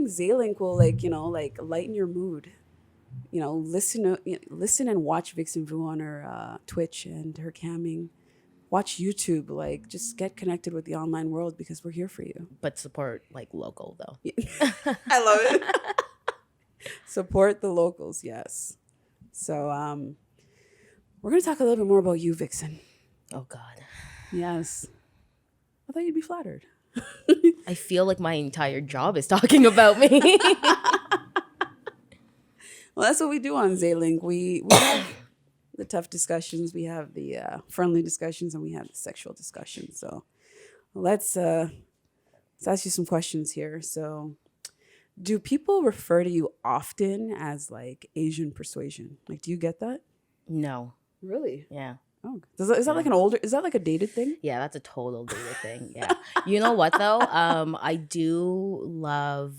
hoping Zaylink will like lighten your mood. Listen and watch Vixen Vu on her Twitch and her camming. Watch YouTube. Like, just get connected with the online world because we're here for you. But support like local though. I love it. Support the locals, yes. So we're gonna talk a little bit more about you, Vixen. Oh God. Yes. I thought you'd be flattered. I feel like my entire job is talking about me. Well, that's what we do on Zaylink. We have the tough discussions, we have the friendly discussions, and we have the sexual discussions. So let's ask you some questions here. So, do people refer to you often as like Asian persuasion? Like, do you get that? No. Really? Yeah. Oh, is that like an older? Is that like a dated thing? Yeah, that's a total dated thing. Yeah. You know what though? I do love.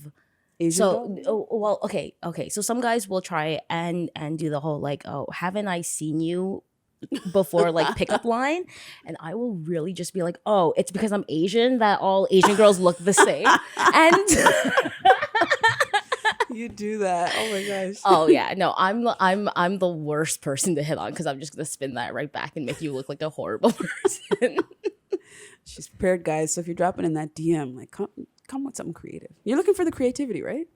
Asian Okay. So some guys will try and do the whole like, oh, haven't I seen you before, like pickup line, and I will really just be like, oh, it's because I'm Asian that all Asian girls look the same, and you do that. Oh my gosh. Oh yeah, no, I'm the worst person to hit on because I'm just gonna spin that right back and make you look like a horrible person. She's prepared, guys. So if you're dropping in that DM, like come with something creative. You're looking for the creativity, right?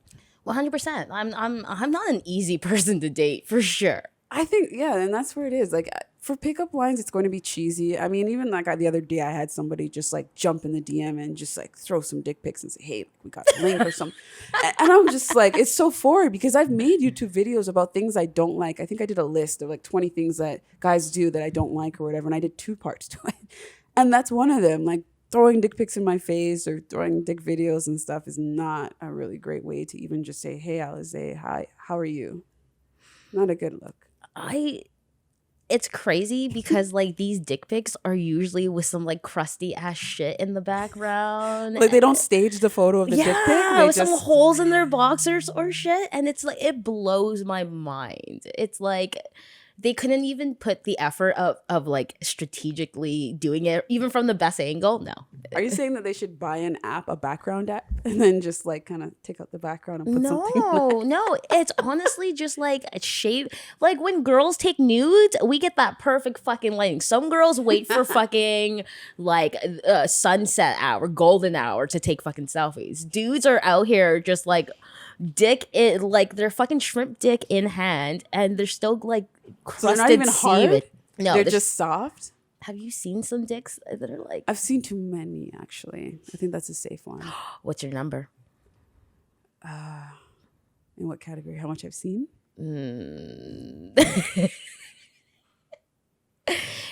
100%. I'm not an easy person to date for sure. I think, yeah, and that's where it is. Like, for pickup lines, it's going to be cheesy. I mean, even like the other day, I had somebody just like jump in the DM and just like throw some dick pics and say, hey, we got a link or something. And I'm just like, it's so forward because I've made YouTube videos about things I don't like. I think I did a list of like 20 things that guys do that I don't like or whatever. And I did 2 parts to it. And that's one of them. Like, throwing dick pics in my face or throwing dick videos and stuff is not a really great way to even just say, hey, Allizae, hi, how are you? Not a good look. It's crazy because like these dick pics are usually with some like crusty ass shit in the background. Like they don't stage the photo of the dick pic. Yeah, with some holes in their boxers or shit. And it's like, it blows my mind. It's like they couldn't even put the effort of like strategically doing it, even from the best angle. No. Are you saying that they should buy an app, a background app, and then just like kind of take out the background and put something? No. It's honestly just like a shape. Like when girls take nudes, we get that perfect fucking lighting. Some girls wait for fucking like sunset hour, golden hour to take fucking selfies. Dudes are out here just like dick in, like their fucking shrimp dick in hand, and they're still like crusted. So they're not even hard? No, they're just soft. Have you seen some dicks that are like? I've seen too many, actually. I think that's a safe one. What's your number? In what category? How much I've seen?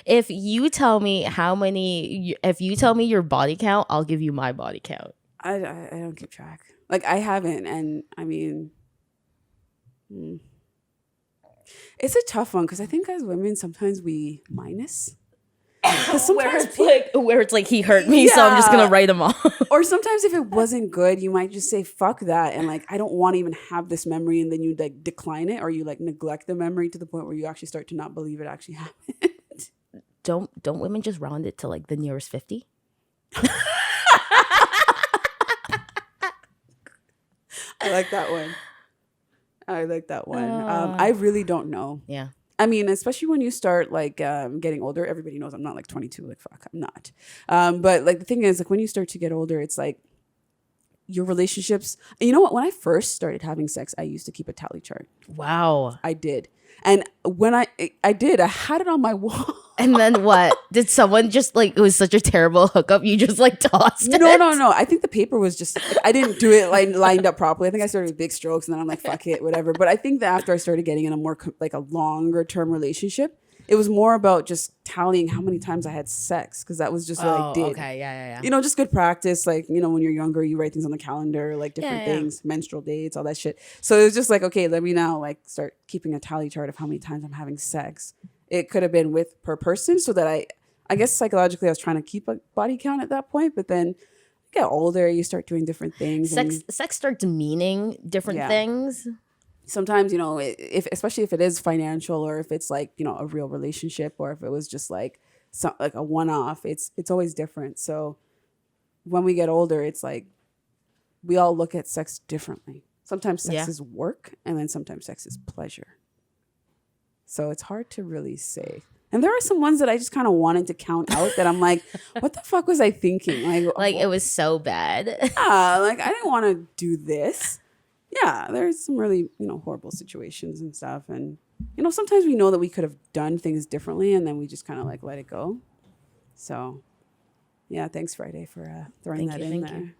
If you tell me if you tell me your body count, I'll give you my body count. I don't keep track. Like, I haven't, and I mean, it's a tough one because I think as women, sometimes we minus. Sometimes where it's like he hurt me, so I'm just gonna write him off. Or sometimes if it wasn't good, you might just say fuck that, and like I don't want to even have this memory, and then you like decline it, or you like neglect the memory to the point where you actually start to not believe it actually happened. Don't women just round it to like the nearest 50? I like that one. I really don't know. Yeah. I mean, especially when you start like getting older, everybody knows I'm not like 22. Like, fuck, I'm not. But like the thing is, like when you start to get older, it's like your relationships. And you know what? When I first started having sex, I used to keep a tally chart. Wow. I did. And when I had it on my wall. And then what? Did someone just like, it was such a terrible hookup, you just like tossed it? No. I think the paper was just, like, I didn't do it like lined up properly. I think I started with big strokes and then I'm like, fuck it, whatever. But I think that after I started getting in a more like a longer term relationship, it was more about just tallying how many times I had sex because that was just what I did. Okay, yeah. You know, just good practice. Like, you know, when you're younger, you write things on the calendar, like different things, menstrual dates, all that shit. So it was just like, okay, let me now like start keeping a tally chart of how many times I'm having sex. It could have been with per person so that I guess psychologically I was trying to keep a body count at that point. But then you get older, you start doing different things. Sex starts meaning different things. Sometimes, you know, especially if it is financial or if it's like, you know, a real relationship or if it was just like a one-off, it's always different. So when we get older, it's like we all look at sex differently. Sometimes sex Yeah. is work, and then sometimes sex is pleasure. So it's hard to really say. And there are some ones that I just kind of wanted to count out that I'm like, what the fuck was I thinking? Like it was so bad. yeah, like I didn't want to do this. Yeah, there's some really, horrible situations and stuff. And, sometimes we know that we could have done things differently and then we just kind of like let it go. So, yeah, thanks Friday for throwing that in there.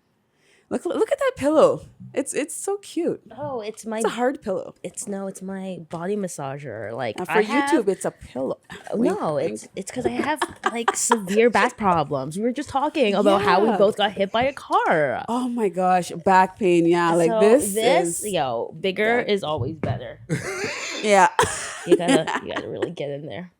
Look at that pillow. It's so cute. Oh, it's It's a hard pillow. it's my body massager. Like For YouTube, it's a pillow. No, it's because I have like severe back problems. We were just talking about how we Yeah. both got hit by a car. Oh my gosh, back pain. Yeah, like So this is, bigger is always better. yeah. You gotta really get in there.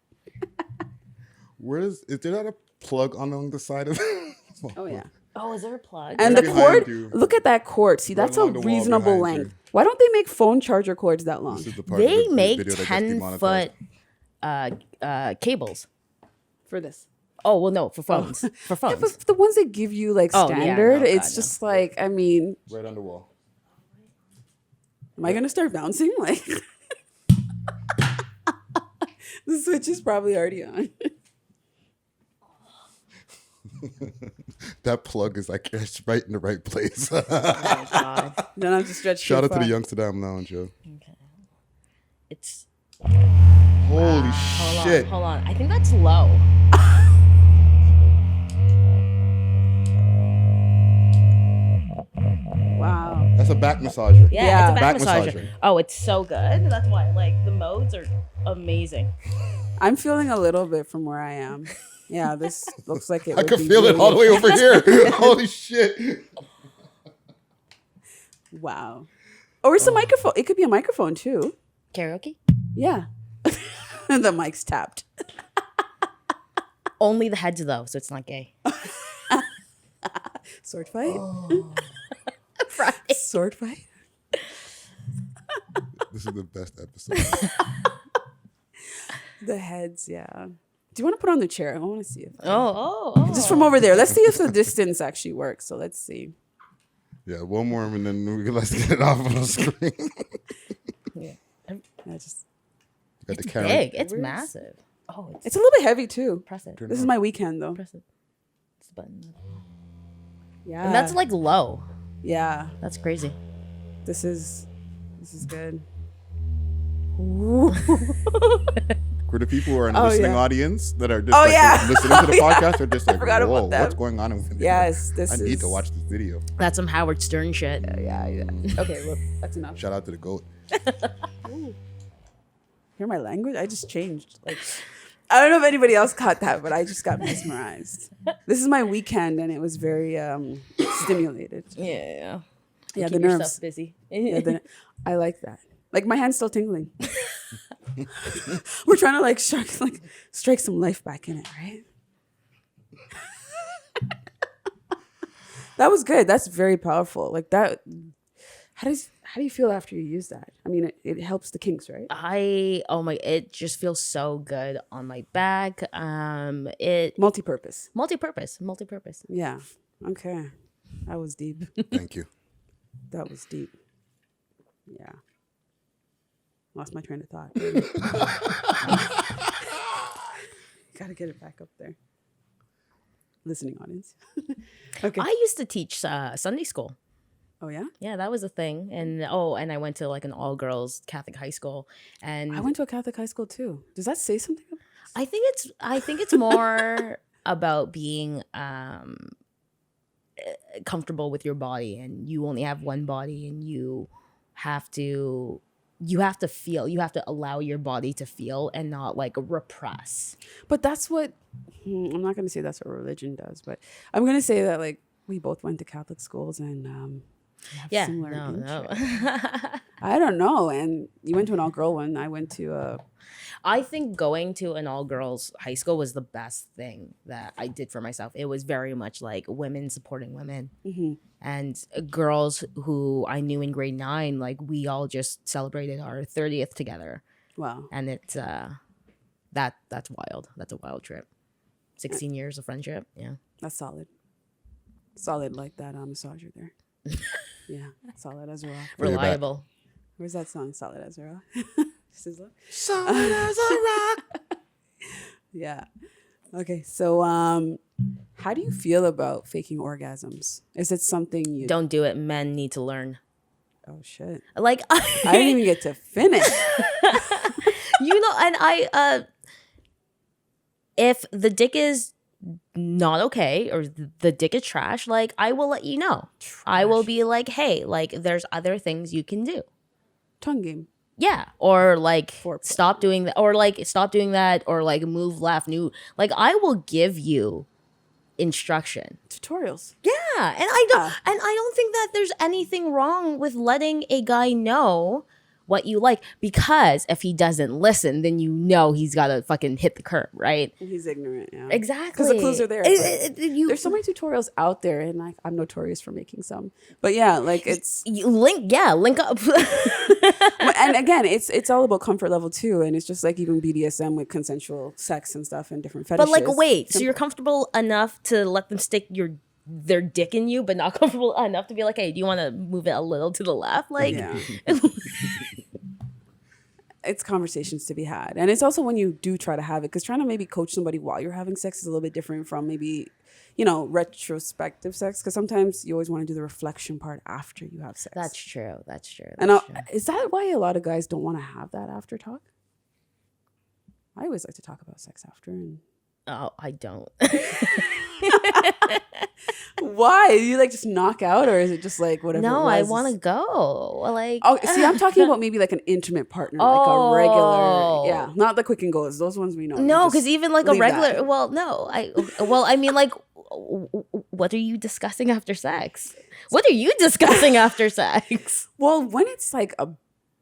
Is there not a plug along the side of it? Oh yeah. Oh, is there a plug? And the Right cord, behind you. look at that cord. See, that's a along the wall reasonable behind you. length. Why don't they make phone charger cords that long? This is the part of They the make video that gets 10-foot demonetized. cables. For this. Oh well, no, for phones. For Yeah, phones. but the ones they give you like Oh, yeah, standard, no, it's God, just like, I mean, Right on the wall. am I gonna start bouncing? Like the switch is probably already on. That plug is like it's right in the right place. Oh my God. Don't have to stretch. Shout too out to the far. Youngsterdam Lounge, yo. It's Holy shit. Hold on. I think that's low. Wow. That's a back massager. Yeah, Yeah. it's a back, Back massager. massager. Oh, it's so good. That's why like the modes are amazing. I'm feeling a little bit from where I am. Yeah, this looks like it. I would can be feel it really- all the way over here. Holy shit. Wow. Or it's a microphone. It could be a microphone too. Karaoke? Yeah. The mic's tapped. Only the heads though, so it's not gay. Sword fight. Friday. Sword fight. This is the best episode. The heads, yeah. Do you want to put on the chair? I want to see if Oh. just from over there. Let's see if the distance actually works. So let's see. Yeah, one more and then let's get it off on the screen. Yeah. I just Got the It's camera. big. It's Where's- massive. Oh, it's it's a little bit heavy too. press it. Turn This it is on. my weekend though. Press it. It's the button. Yeah. And that's like low. yeah. That's crazy. This is good. For the people who are in the Oh, listening yeah. audience that are just Oh, like, yeah. listening to the Oh, yeah. podcast, they're just like, forgot about whoa, that. what's going on? In Yes, this I is. need to watch this video. That's some Howard Stern shit. Yeah. Okay, look, that's enough. Shout out to the GOAT. Hear my language? I just changed. Like, I don't know if anybody else caught that, but I just got mesmerized. This is my weekend, and it was very stimulated. Yeah. Yeah, Keep the yourself nerves. busy. Yeah, I like that. Like my hand's still tingling. We're trying to like strike some life back in it, right? That was good. That's very powerful. Like that. How do you feel after you use that? I mean, it helps the kinks, right? It just feels so good on my back. It Multi-purpose. multi-purpose. Yeah. Okay. That was deep. Thank you. That was deep. Yeah. Lost my train of thought. Gotta get it back up there. Listening audience. Okay. I used to teach Sunday school. Oh yeah? Yeah, that was a thing. And I went to like an all-girls Catholic high school. And I went to a Catholic high school too. Does that say something? I think it's more about being comfortable with your body, and you only have one body, and you have to feel, you have to allow your body to feel and not like repress. But that's what I'm not going to say that's what religion does, but I'm going to say that like we both went to Catholic schools and we have Yeah, similar no. interests. I don't know. And you went to an all-girl one. I went to I think going to an all-girls high school was the best thing that I did for myself. It was very much like women supporting women. And girls who I knew in grade 9, like we all just celebrated our 30th together. wow. And it's that's wild. That's a wild trip. 16 years of friendship. Yeah. That's solid. Solid like that massager there. Yeah, solid as a rock. Reliable. Where's that song? Solid as a rock. Sizzler? Solid as a rock. Yeah. Okay, so how do you feel about faking orgasms? Is it something you Don't do it. Men need to learn. Oh shit. Like I didn't even get to finish. you know, and if the dick is not okay or the dick is trash, like I will let you know. I will be like, hey, like there's other things you can do. Tongue game. Yeah, or like Foreplay. stop doing that, or like stop doing that, or like move left, new. Like I will give you instruction. Tutorials. Yeah, and I don't think that there's anything wrong with letting a guy know what you like, because if he doesn't listen, then you know he's got to fucking hit the curb, right? He's ignorant, yeah. Exactly. Because the clues are there. There's so many tutorials out there, and I'm notorious for making some. But yeah, like it's link up. and again, it's all about comfort level too, and it's just like even BDSM with consensual sex and stuff and different fetishes. But like, wait, so you're comfortable enough to let them stick their dick in you, but not comfortable enough to be like, hey, do you want to move it a little to the left? Like, yeah. It's conversations to be had. And it's also when you do try to have it, because trying to maybe coach somebody while you're having sex is a little bit different from maybe, retrospective sex. Because sometimes you always want to do the reflection part after you have sex. That's true. And is that why a lot of guys don't want to have that after talk? I always like to talk about sex after. And Oh, I don't. why? You like just knock out, or is it just like whatever? No, I want to go. Like, oh, see, I'm talking about maybe like an intimate partner, like a regular, yeah, not the quick and goes. Those ones we know. No, because even like a regular. That. Well, no, I mean, like, what are you discussing after sex? What are you discussing after sex? Well, when it's like a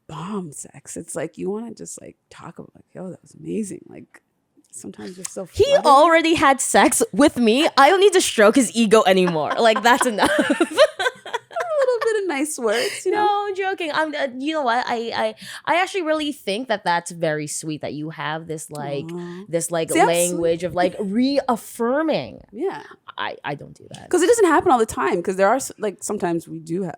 bomb sex, it's like you want to just like talk about like, yo, that was amazing, like. Sometimes you're so He flooded. already had sex with me. I don't need to stroke his ego anymore. Like, that's enough. A little bit of nice words, No, I'm joking. You know what? I actually really think that that's very sweet that you have this like See, language of like reaffirming. Yeah, I don't do that because it doesn't happen all the time. Because there are like sometimes we do have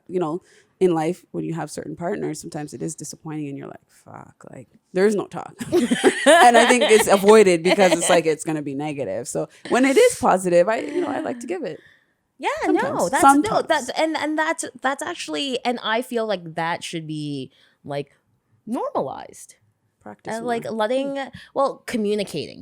in life when you have certain partners, sometimes it is disappointing and you're like, fuck, like there's no talk. And I think it's avoided because it's like it's gonna be negative. So when it is positive, I like to give it. Yeah, Sometimes. That's actually, and I feel like that should be like normalized. Practice And more. like communicating.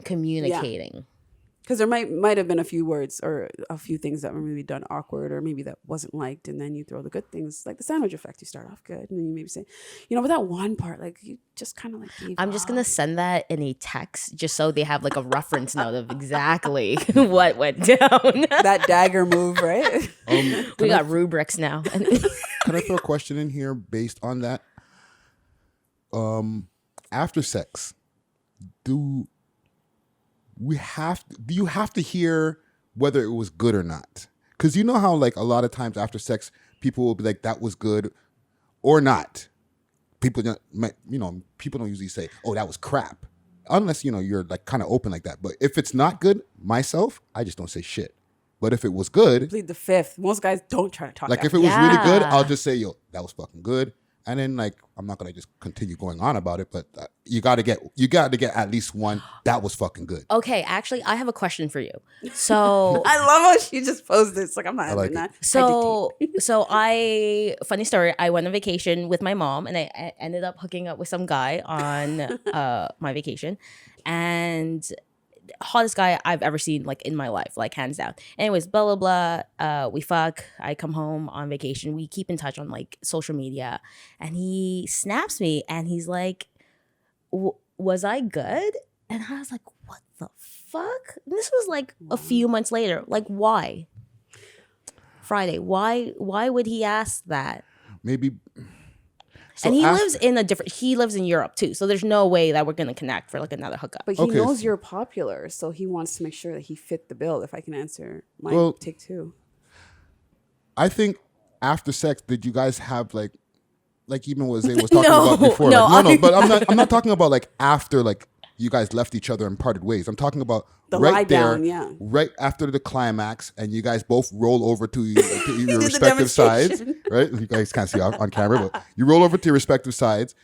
Because there might have been a few words or a few things that were maybe done awkward or maybe that wasn't liked, and then you throw the good things like the sandwich effect. You start off good, and then you maybe say, but that one part, like you just kind of like. I'm just gonna send that in a text just so they have like a reference note of exactly what went down. That dagger move, right? We got rubrics now. Can I throw a question in here based on that? After sex, do you have to hear whether it was good or not? Because you know how like a lot of times after sex, people will be like, that was good or not. People don't usually say, oh, that was crap. Unless, you're like kind of open like that. But if it's not good, myself, I just don't say shit. But if it was good. Plead the fifth. Most guys don't try to talk. Like if it was really good, I'll just say, yo, that was fucking good. And then like, I'm not going to just continue going on about it, but you got to get at least one. That was fucking good. Okay. Actually, I have a question for you. So I love how she just posed this. Like, I'm not having that. Funny story. I went on vacation with my mom and I ended up hooking up with some guy on my vacation, and hottest guy I've ever seen like in my life, like hands down. Anyways, blah blah blah. We fuck. I come home on vacation. We keep in touch on like social media, and he snaps me and he's like, "Was I good?" And I was like, "What the fuck?" And this was like a few months later. Like, why? Friday. Why would he ask that? Maybe. So and he lives in Europe too, so there's no way that we're gonna connect for like another hookup. But he knows you're popular, so he wants to make sure that he fit the bill. If I can answer my take two. I think after sex, did you guys have like even what Zay was talking about before? No, but I'm not talking about like after like you guys left each other and parted ways. I'm talking about The lie right there, down, yeah. right after the climax, and you guys both roll over to your did the respective sides, demonstration. right? You guys can't see on camera, but you roll over to your respective sides.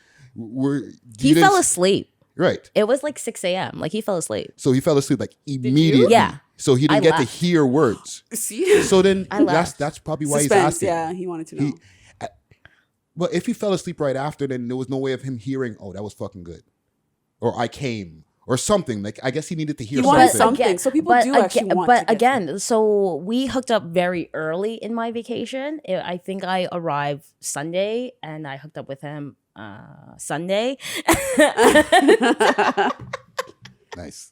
He fell asleep. Right. It was like 6 a.m. Like he fell asleep. So he fell asleep like immediately. Yeah. So he didn't I get to left. hear words. See? So then I left. that's probably why Suspense, he's asking. yeah, he wanted to know. But if he fell asleep right after, then there was no way of him hearing, oh, that was fucking good. Or I came. Or something. Like, I guess he needed to hear He wanted something. something. So people do actually want to But get again, so we hooked up very early in my vacation. I think I arrived Sunday and I hooked up with him Sunday. Nice.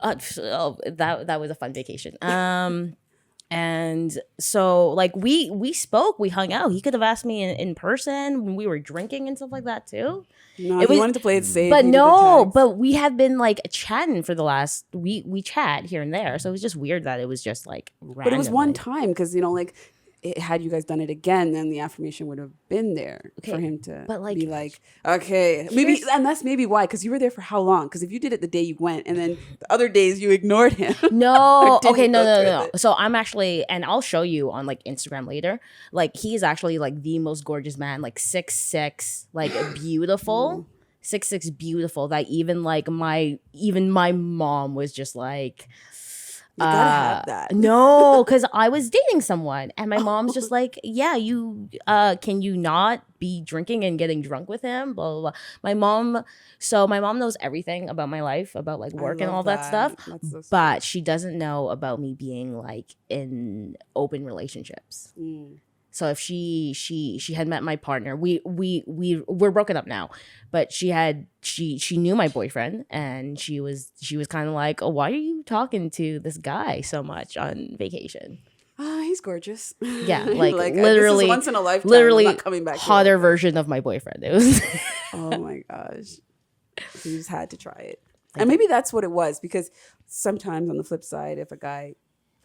That was a fun vacation. And so like we spoke, we hung out. He could have asked me in person when we were drinking and stuff like that too. No, It he was- wanted to play it safe. But He did the no, tags. but we had been like chatting for the last we chat here and there. So it was just weird that it was just like randomly. But it was one time because, you know, like, had you guys done it again, then the affirmation would have been there for Okay, him to but, like, be like, okay, maybe, here's- and that's maybe why, because you were there for how long? Because if you did it the day you went, and then the other days you ignored him. No, Didn't okay, go no. through with it. So I'm actually, and I'll show you on like Instagram later. Like he is actually like the most gorgeous man, like 6'6", like beautiful, 6'6", beautiful. That even my mom was just like, You gotta have that. no, because I was dating someone, and my mom's just like, yeah, you can you not be drinking and getting drunk with him? Blah blah blah. My mom knows everything about my life, about like I work and love all that stuff, That's so sweet. but she doesn't know about me being like in open relationships. Mm. So if she had met my partner, we're broken up now, but she knew my boyfriend, and she was kind of like, oh, why are you talking to this guy so much on vacation? He's gorgeous. Yeah, You're like this literally, is once in a lifetime. literally I'm not coming back. here. hotter version of my boyfriend. It was Oh my gosh. You just had to try it. And maybe that's what it was, because sometimes on the flip side, if a guy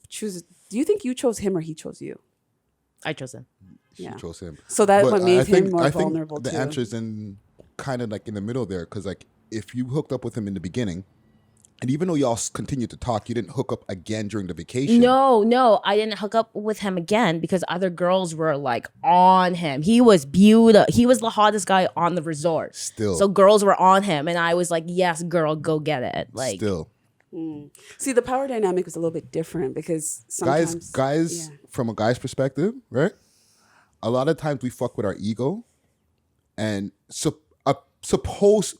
chooses, do you think you chose him or he chose you? I chose him. She Yeah. chose him. So that But what made I think- him more I think vulnerable the too. answer is in kind of like in the middle there, because like if you hooked up with him in the beginning, and even though y'all continued to talk, you didn't hook up again during the vacation. No, I didn't hook up with him again because other girls were like on him. He was beautiful. He was the hottest guy on the resort. Still. So girls were on him, and I was like, yes, girl, go get it. Like, Still. See, the power dynamic was a little bit different because sometimes Guys, yeah. from a guy's perspective, right? A lot of times we fuck with our ego, and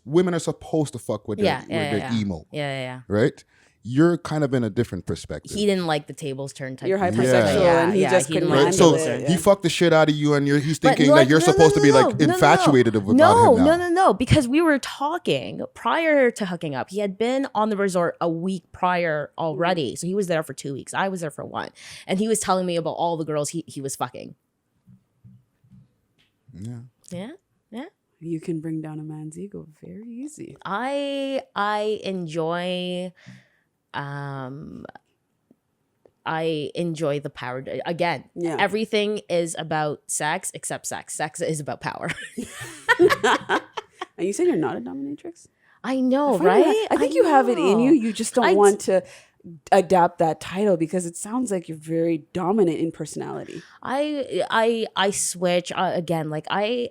women are supposed to fuck with their emo, Yeah. right? You're kind of in a different perspective. He didn't like the tables turned type. You're of hypersexual person. and he just didn't couldn't like Right? the So handle tables it, turned. he fucked the shit out of you, and he's But, thinking like, that you're no, supposed to be like no, infatuated about him now. No, because we were talking prior to hooking up. He had been on the resort a week prior already. So he was there for 2 weeks. I was there for 1. And he was telling me about all the girls he was fucking. Yeah. Yeah. You can bring down a man's ego very easy. I enjoy the power. Again, Yeah. everything is about sex except sex. Sex is about power. And you saying you're not a dominatrix? I know, I find right? that- I think you have it in you. You just don't I- want to adapt that title because it sounds like you're very dominant in personality. I switch again. Like I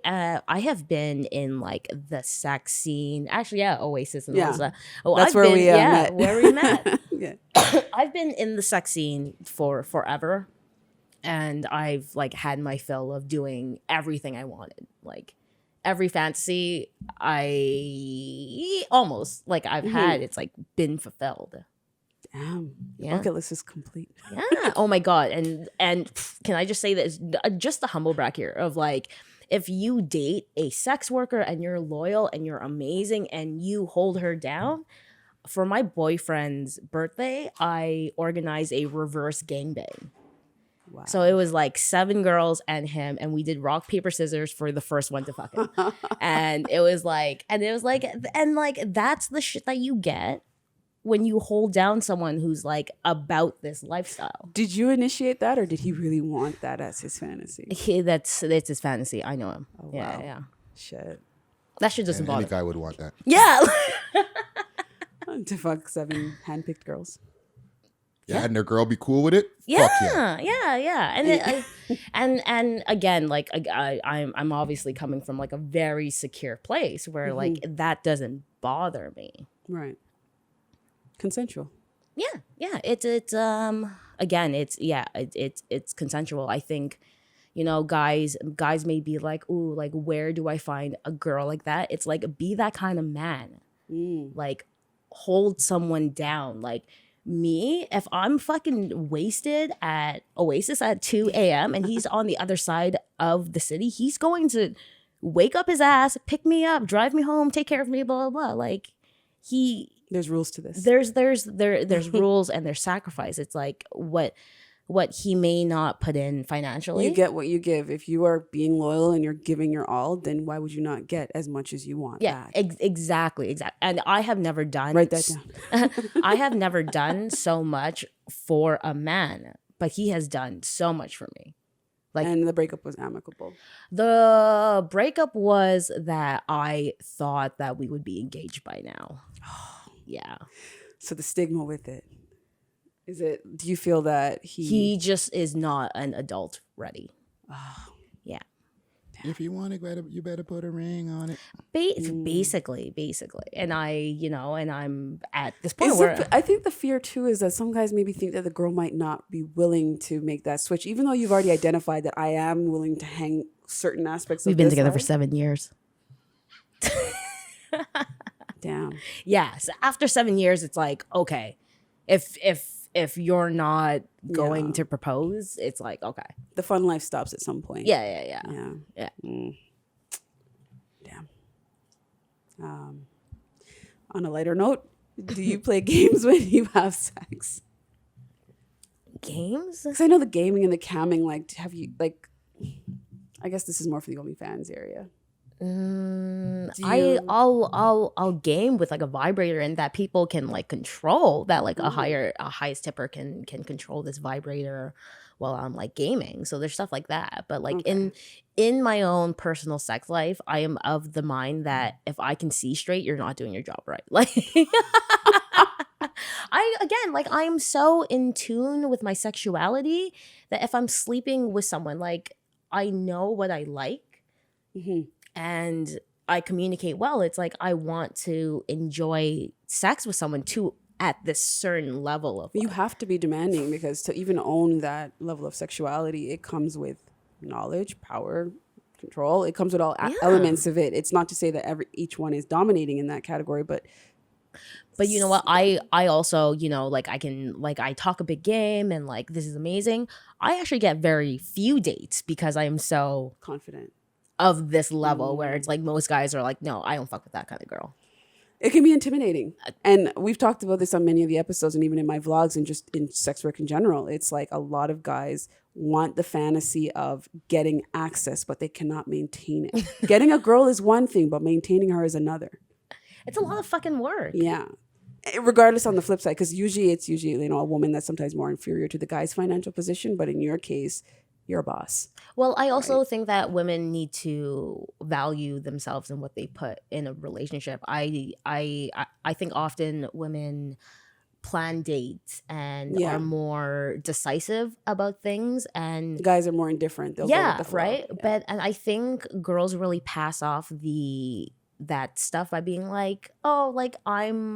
have been in like the sex scene. Actually, yeah, Oasis and all Yeah. that. Oh, That's where we met. where we met. Yeah. I've been in the sex scene for forever, and I've like had my fill of doing everything I wanted. Like every fantasy I almost like I've had, it's like been fulfilled. Damn. Yeah. Bucket list is complete. Yeah. Oh my god. And can I just say this? Just a humble brag here of like, if you date a sex worker and you're loyal and you're amazing and you hold her down, for my boyfriend's birthday, I organized a reverse gangbang. Wow. So it was like 7 girls and him, and we did rock, paper, scissors for the first one to fuck him. and that's the shit that you get when you hold down someone who's like about this lifestyle. Did you initiate that, or did he really want that as his fantasy? That's his fantasy. I know him. Oh, yeah, wow. yeah. Shit. That shit doesn't And any bother. guy would want that. Yeah. To fuck 7 handpicked girls. Yeah, and their girl be cool with it. Yeah, Fuck yeah. And again, like I'm obviously coming from like a very secure place where like that doesn't bother me. Right. Consensual. Yeah. It's again, it's consensual. I think, you know, guys may be like, ooh, like where do I find a girl like that? It's like, be that kind of man. Like hold someone down. Like me, if I'm fucking wasted at Oasis at 2 a.m. and he's on the other side of the city, he's going to wake up his ass, pick me up, drive me home, take care of me, blah, blah, blah. Like there's rules to this. There's rules and there's sacrifice. It's like what he may not put in financially. You get what you give. If you are being loyal and you're giving your all, then why would you not get as much as you want back? Exactly. And I have never done... Write that down. I have never done so much for a man, but he has done so much for me. Like, and the breakup was amicable. The breakup was that I thought that we would be engaged by now. Yeah. So the stigma with it. Is it, do you feel that he just is not an adult ready? Oh. Yeah. If you want it, you better put a ring on it. Basically. And I'm at this point where I think the fear too is that some guys maybe think that the girl might not be willing to make that switch, even though you've already identified that I am willing to hang certain aspects of We've been together for 7 years. Damn. Yeah. So after 7 years, it's like, okay, if you're not going to propose, it's like, okay. The fun life stops at some point. Yeah. Damn. On a lighter note, do you play games when you have sex? Games? Because I know the gaming and the camming, like, have you, like, I guess this is more for the OnlyFans area. I'll game with like a vibrator and that people can like control, that like a highest tipper can control this vibrator while I'm like gaming. So there's stuff like that. But like in my own personal sex life, I am of the mind that if I can see straight, you're not doing your job right. Like I am so in tune with my sexuality that if I'm sleeping with someone, like I know what I like. And I communicate well. It's like I want to enjoy sex with someone too at this certain level of. You have to be demanding, because to even own that level of sexuality, it comes with knowledge, power, control. It comes with all elements of it. It's not to say that each one is dominating in that category, but you know what? I also, you know, like I can, like I talk a big game and like this is amazing. I actually get very few dates because I am so confident of this level where it's like most guys are like, no, I don't fuck with that kind of girl. It can be intimidating. And we've talked about this on many of the episodes and even in my vlogs and just in sex work in general. It's like a lot of guys want the fantasy of getting access, but they cannot maintain it. Getting a girl is one thing, but maintaining her is another. It's a lot of fucking work. Yeah. Regardless on the flip side, because usually it's you know, a woman that's sometimes more inferior to the guy's financial position. But in your case, you're a boss. Well, I also think that women need to value themselves and what they put in a relationship. I think often women plan dates and are more decisive about things, and the guys are more indifferent. They'll go with the flow. Right. Yeah. And I think girls really pass off that stuff by being like, oh, like I'm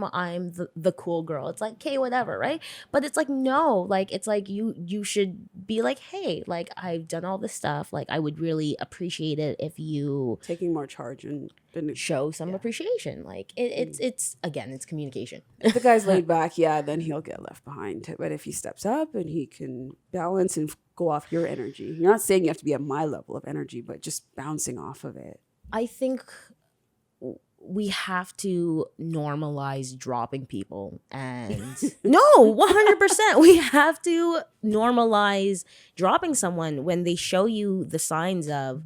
the cool girl. It's like, okay, whatever, right? But it's like, no, like it's like you should be like, hey, like I've done all this stuff. Like I would really appreciate it if you taking more charge and show some appreciation. Like it's again, it's communication. If the guy's laid back, then he'll get left behind. But if he steps up and he can balance and go off your energy, you're not saying you have to be at my level of energy, but just bouncing off of it. I think we have to normalize dropping people, and no, 100%. We have to normalize dropping someone when they show you the signs of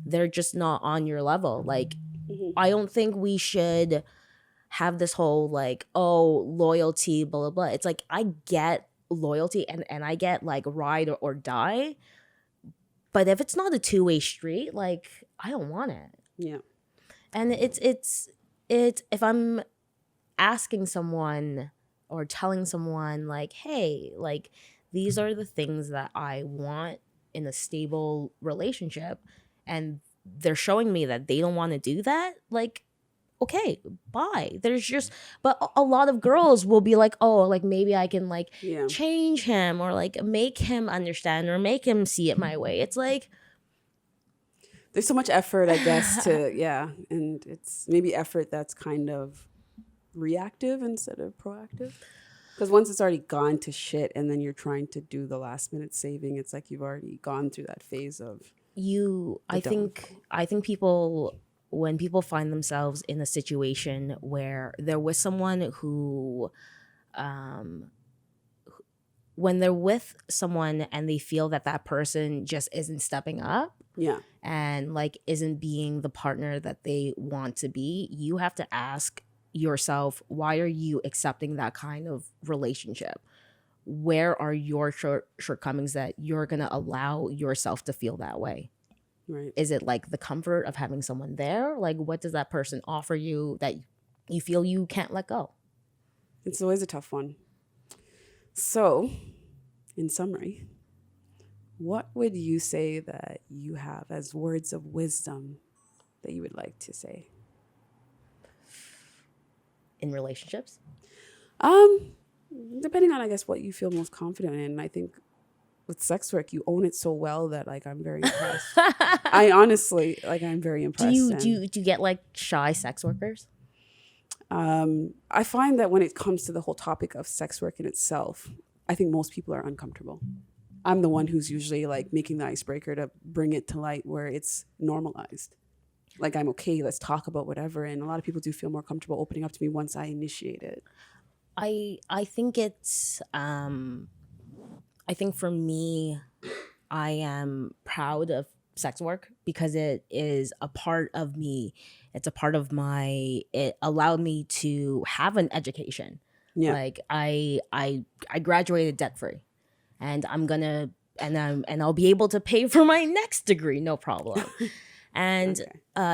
they're just not on your level. Like, I don't think we should have this whole like, oh, loyalty, blah, blah, blah. It's like, I get loyalty and I get like ride or die. But if it's not a two-way street, like, I don't want it. Yeah. And it's if I'm asking someone or telling someone like, hey, like these are the things that I want in a stable relationship, and they're showing me that they don't want to do that, like, okay, bye. There's just, but a lot of girls will be like, oh, like maybe I can like Yeah. change him or like make him understand or make him see it my way. It's like, There's so much effort, I guess, to, yeah. And it's maybe effort that's kind of reactive instead of proactive. Because once it's already gone to shit and then you're trying to do the last minute saving, it's like you've already gone through that phase of I think people, when people find themselves in a situation where they're with someone who when they're with someone and they feel that that person just isn't stepping up yeah. and like isn't being the partner that they want to be, you have to ask yourself, why are you accepting that kind of relationship? Where are your shortcomings that you're going to allow yourself to feel that way? Right. Is it like the comfort of having someone there? Like, what does that person offer you that you feel you can't let go? It's always a tough one. So, in summary, what would you say that you have as words of wisdom that you would like to say? In relationships? Depending on, I guess, what you feel most confident in. I think with sex work, you own it so well that like I'm very impressed. I honestly, like, I'm very impressed. Do you get like shy sex workers? I find that when it comes to the whole topic of sex work in itself, I think most people are uncomfortable. I'm the one who's usually like making the icebreaker to bring it to light where it's normalized. Like, I'm okay, let's talk about whatever. And a lot of people do feel more comfortable opening up to me once I initiate it. I think it's I think for me, I am proud of sex work because it is a part of me. It's a part of it allowed me to have an education. Yeah. Like I graduated debt free, and I'll be able to pay for my next degree, no problem. And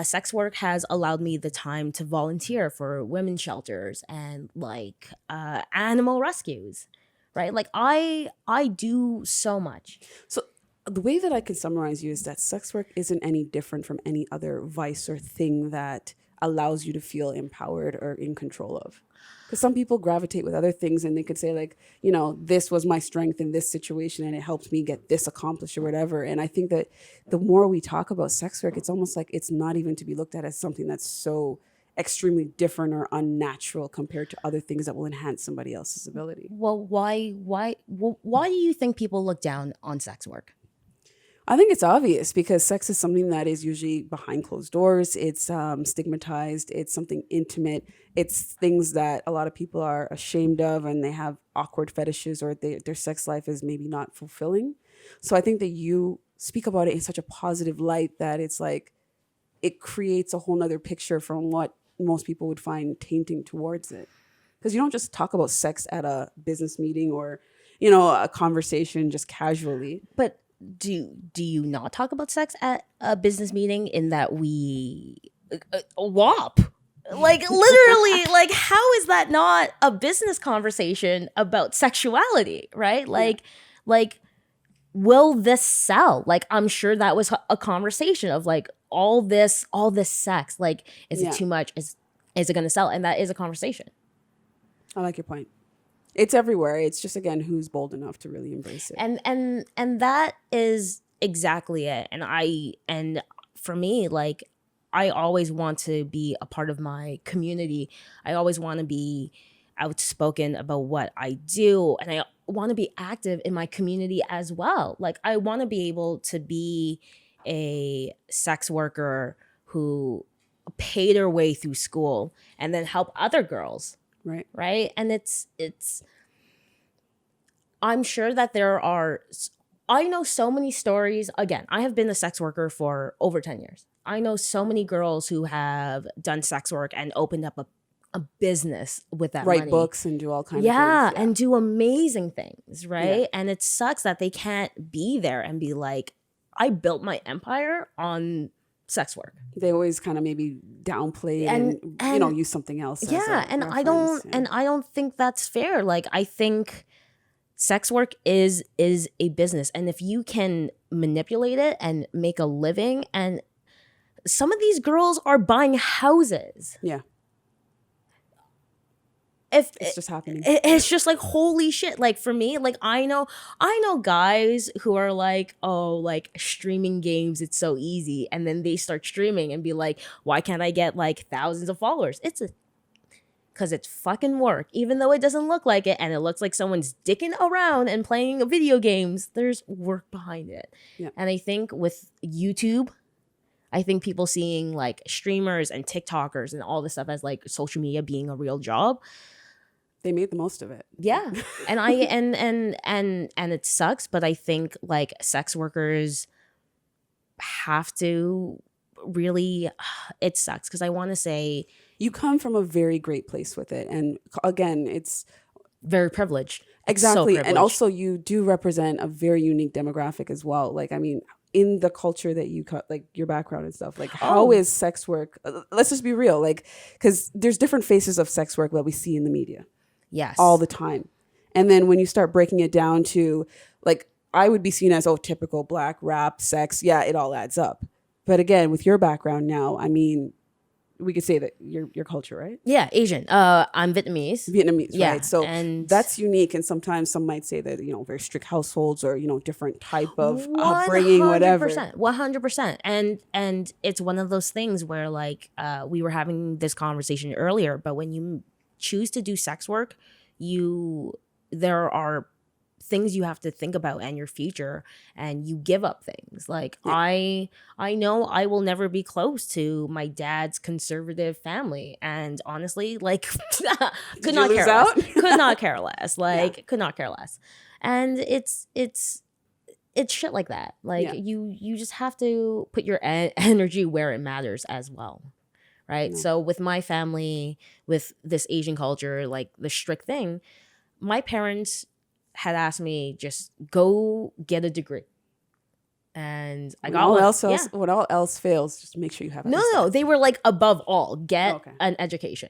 sex work has allowed me the time to volunteer for women's shelters and like animal rescues, right? Like I do so much. So the way that I can summarize you is that sex work isn't any different from any other vice or thing that allows you to feel empowered or in control of. Because some people gravitate with other things and they could say like, you know, this was my strength in this situation and it helped me get this accomplished or whatever. And I think that the more we talk about sex work, it's almost like it's not even to be looked at as something that's so extremely different or unnatural compared to other things that will enhance somebody else's ability. Well, why do you think people look down on sex work? I think it's obvious because sex is something that is usually behind closed doors. It's stigmatized. It's something intimate. It's things that a lot of people are ashamed of and they have awkward fetishes or their sex life is maybe not fulfilling. So I think that you speak about it in such a positive light that it's like it creates a whole nother picture from what most people would find tainting towards it. Because you don't just talk about sex at a business meeting or, you know, a conversation just casually. But do you not talk about sex at a business meeting in that we WAP? Like literally, like how is that not a business conversation about sexuality, right? Like will this sell? Like I'm sure that was a conversation of like all this sex, like is it too much? Is it going to sell? And that is a conversation. I like your point. It's everywhere. It's just, again, who's bold enough to really embrace it. And that is exactly it. And for me, like, I always want to be a part of my community. I always want to be outspoken about what I do. And I want to be active in my community as well. Like, I want to be able to be a sex worker who paid her way through school and then help other girls. Right. And it's, I'm sure that I know so many stories. Again, I have been a sex worker for over 10 years. I know so many girls who have done sex work and opened up a business with that money. Write books and do all kinds of things. Yeah, and do amazing things, right? Yeah. And it sucks that they can't be there and be like, I built my empire on sex work. They always kind of maybe downplay it And- and use something else. as Yeah, a and I reference. don't Yeah. and I don't think that's fair. Like, I think sex work is a business, and if you can manipulate it and make a living, and some of these girls are buying houses. Yeah. If It's just happening. it's just like, holy shit. Like, for me, like, I know guys who are like, oh, like, streaming games, it's so easy, and then they start streaming and be like, why can't I get like thousands of followers? Because it's fucking work. Even though it doesn't look like it, and it looks like someone's dicking around and playing video games, there's work behind it. Yeah. And I think with YouTube, I think people seeing like streamers and TikTokers and all this stuff as like social media being a real job. They made the most of it. Yeah. And I and it sucks, but I think like sex workers have to really, it sucks because I want to say You come from a very great place with it. And again, it's very privileged. exactly. So And privileged. also you do represent a very unique demographic as well. Like, I mean, in the culture that you cut, like your background and stuff, like how Oh. is sex work? Let's just be real. Like, because there's different faces of sex work that we see in the media Yes. all the time. And then when you start breaking it down to like, I would be seen as, oh, typical black rap sex. Yeah, it all adds up. But again, with your background now, I mean, we could say that your culture, right? Yeah, Asian. I'm Vietnamese. Vietnamese, Yeah, right? So and that's unique. And sometimes some might say that, very strict households or, different type of upbringing, whatever. 100%. And it's one of those things where like we were having this conversation earlier, but when you choose to do sex work, there are things you have to think about and your future, and you give up things. Like I know I will never be close to my dad's conservative family, and honestly, like could not care less. Could not care less. Like could not care less. And it's shit like that. Like you just have to put your energy where it matters as well. Right. Yeah. So with my family, with this Asian culture, like the strict thing, my parents had asked me just go get a degree, and I got one. When all else fails, just make sure you have it. No, they were like, above all, get Okay. an education.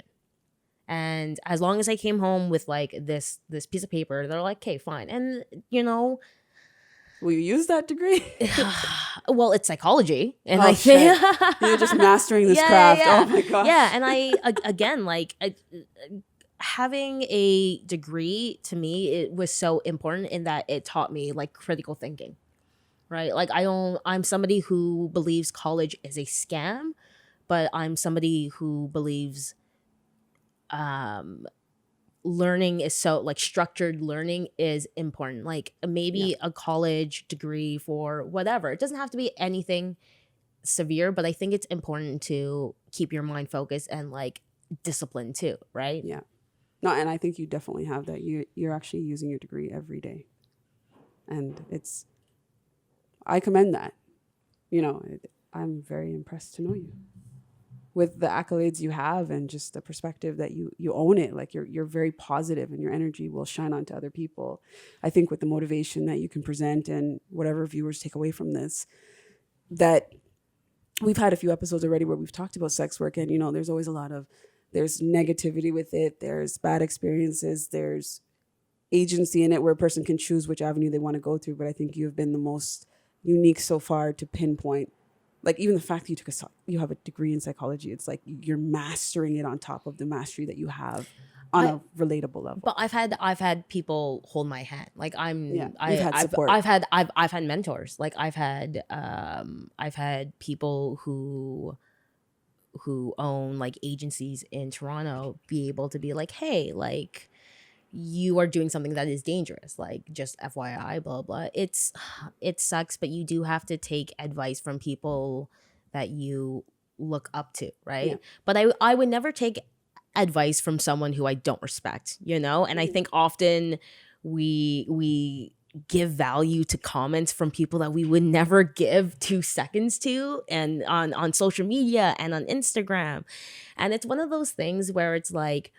And as long as I came home with like this piece of paper, they're like, okay, fine. And Will you use that degree? well, it's psychology, and Oh, I think You're just mastering this Yeah, craft. yeah. Oh my gosh. Yeah, and again, like having a degree to me, it was so important in that it taught me like critical thinking, right? Like I'm somebody who believes college is a scam, but I'm somebody who believes learning is so like structured learning is important. Like maybe a college degree for whatever. It doesn't have to be anything severe, but I think it's important to keep your mind focused and like disciplined too, right? Yeah. No, and I think you definitely have that. You're actually using your degree every day. And I commend that. I'm very impressed to know you. With the accolades you have and just the perspective that you own it. Like you're very positive and your energy will shine onto other people. I think with the motivation that you can present and whatever viewers take away from this, that we've had a few episodes already where we've talked about sex work, and there's always there's negativity with it, there's bad experiences, there's agency in it where a person can choose which avenue they want to go through. But I think you have been the most unique so far to pinpoint, like even the fact that you have a degree in psychology, it's like you're mastering it on top of the mastery that you have on a relatable level. But I've had people hold my hand. Like you've had support. I've had mentors. Like I've had people who own like agencies in Toronto be able to be like, hey, like you are doing something that is dangerous, like just FYI, blah blah. It sucks, but you do have to take advice from people that you look up to, right? Yeah. But I would never take advice from someone who I don't respect, and I think often we give value to comments from people that we would never give 2 seconds to, and on social media and on Instagram. And it's one of those things where it's like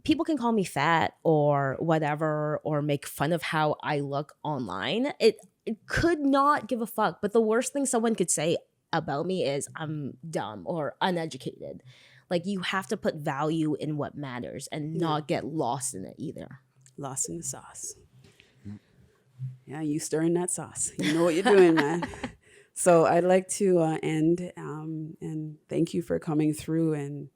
people can call me fat or whatever, or make fun of how I look online. It could not give a fuck. But the worst thing someone could say about me is I'm dumb or uneducated. Like you have to put value in what matters and not get lost in it either. Lost in the sauce. Yeah, you stirring that sauce. You know what you're doing, man. So I'd like to end and thank you for coming through and,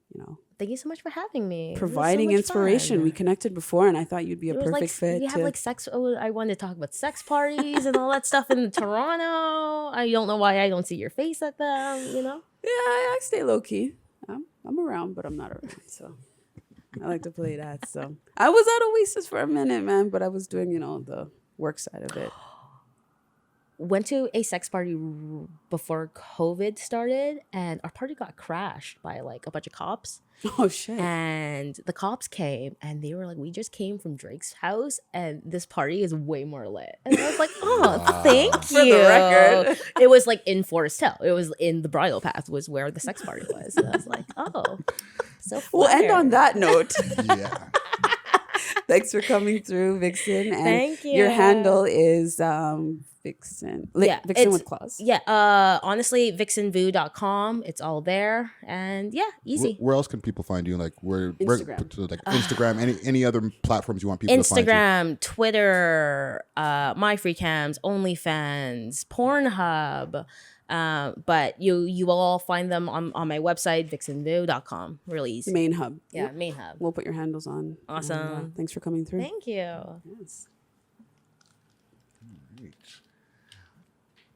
Thank you so much for having me. providing inspiration. We connected before and I thought you'd be a perfect fit. We have like sex. Oh, I wanted to talk about sex parties and all that stuff in Toronto. I don't know why I don't see your face at them, Yeah, I stay low key. I'm around, but I'm not around. So I like to play that. So I was at Oasis for a minute, man, but I was doing, the work side of it. Went to a sex party before COVID started, and our party got crashed by like a bunch of cops. Oh shit! And the cops came, and they were like, "We just came from Drake's house, and this party is way more lit." And I was like, "Oh, thank you." For the record, it was like in Forest Hill. It was in the bridal path, was where the sex party was. And I was like, "Oh, so." We'll end on that note. Yeah. Thanks for coming through, Vixen. And Thank you. Your handle is Vixen. Vixen with claws. Yeah. Honestly, vixenvu.com. It's all there. And yeah, easy. Where else can people find you? Like Instagram. Like Instagram, any other platforms you want people to find you? Instagram, Twitter, My Free Cams, OnlyFans, Pornhub. But you will all find them on my website, vixenvu.com. Really easy. Main hub. Yeah, main hub. We'll put your handles on. Awesome. And, thanks for coming through. Thank you. Yes. Right.